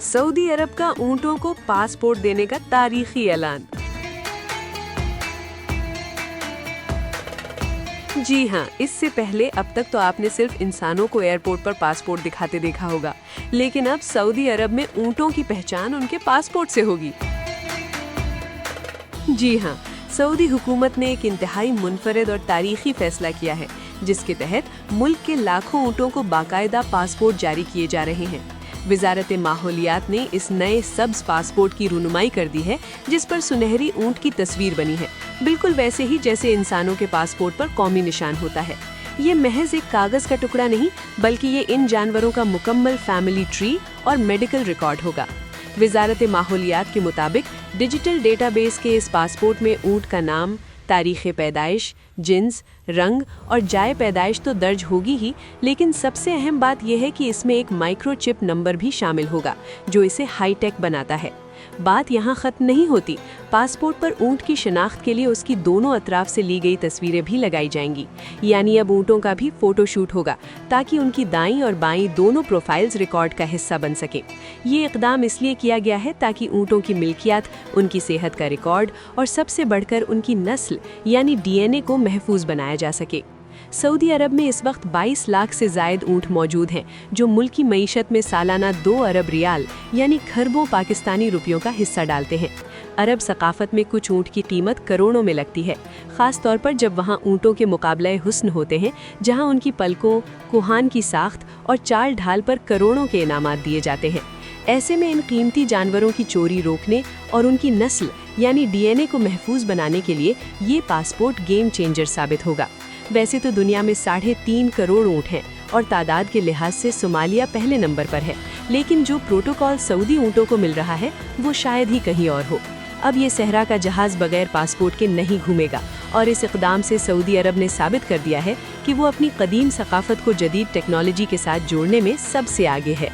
Saudi अरब का ऊंटों को passport देने का तारीखी ऐलान। जी हाँ, इससे पहले अब तक तो आपने सिर्फ इंसानों को एयरपोर्ट पर पासपोर्ट दिखाते देखा होगा, लेकिन अब सऊदी अरब में ऊंटों की पहचान उनके पासपोर्ट से होगी। जी हाँ, सऊदी हुकूमत ने एक इंतहाई मुनफरद और तारीखी फैसला किया है, जिसके तहत मुल्क के लाखों ऊंटों को बाकायदा पासपोर्ट जारी किए जा रहे हैं। वजारत माहौलियात ने इस नए सब्ज पासपोर्ट की रुनुमाई कर दी है, जिस पर सुनहरी ऊंट की तस्वीर बनी है, बिल्कुल वैसे ही जैसे इंसानों के पासपोर्ट पर कौमी निशान होता है। ये महज एक कागज का टुकड़ा नहीं, बल्कि ये इन जानवरों का मुकम्मल फैमिली ट्री और मेडिकल रिकॉर्ड होगा। वजारत माहौलियात के मुताबिक डिजिटल डेटाबेस के इस पासपोर्ट में ऊंट का नाम, तारीख़ पैदाइश, जिन्स, रंग और जाए पैदाइश तो दर्ज होगी ही, लेकिन सबसे अहम बात यह है कि इसमें एक माइक्रोचिप नंबर भी शामिल होगा, जो इसे हाईटेक बनाता है। बात यहाँ ख़त्म नहीं होती। पासपोर्ट पर ऊंट की शनाख्त के लिए उसकी दोनों अतराफ से ली गई तस्वीरें भी लगाई जाएंगी, यानी अब ऊंटों का भी फोटोशूट होगा, ताकि उनकी दाईं और बाईं दोनों प्रोफाइल्स रिकॉर्ड का हिस्सा बन सके। ये इकदाम इसलिए किया गया है ताकि ऊंटों की मिल्कियत, उनकी सेहत का रिकॉर्ड और सबसे बढ़कर उनकी नस्ल यानी DNA को महफूज बनाया जा सके। सऊदी अरब में इस वक्त 22 लाख से ज़ायद ऊँट मौजूद हैं, जो मुल्क की मईशत में सालाना 2 अरब रियाल यानी खरबों पाकिस्तानी रुपयों का हिस्सा डालते हैं। अरब सकाफत में कुछ ऊँट की कीमत करोड़ों में लगती है, ख़ास तौर पर जब वहाँ ऊँटों के मुकाबले हुस्न होते हैं, जहाँ उनकी पलकों, कुहान की साख्त और चाल ढाल पर करोड़ों के इनामात दिए जाते हैं। ऐसे में इन कीमती जानवरों की चोरी रोकने और उनकी नस्ल यानी DNA को महफूज बनाने के लिए ये पासपोर्ट गेम चेंजर साबित होगा। वैसे तो दुनिया में 3.5 करोड़ ऊँट हैं और तादाद के लिहाज से सोमालिया पहले नंबर पर है, लेकिन जो प्रोटोकॉल सऊदी ऊँटों को मिल रहा है वो शायद ही कहीं और हो। अब ये सहरा का जहाज बगैर पासपोर्ट के नहीं घूमेगा, और इस इक़दाम से सऊदी अरब ने साबित कर दिया है कि वो अपनी कदीम सकाफत को जदीद टेक्नोलॉजी के साथ जोड़ने में सबसे आगे है।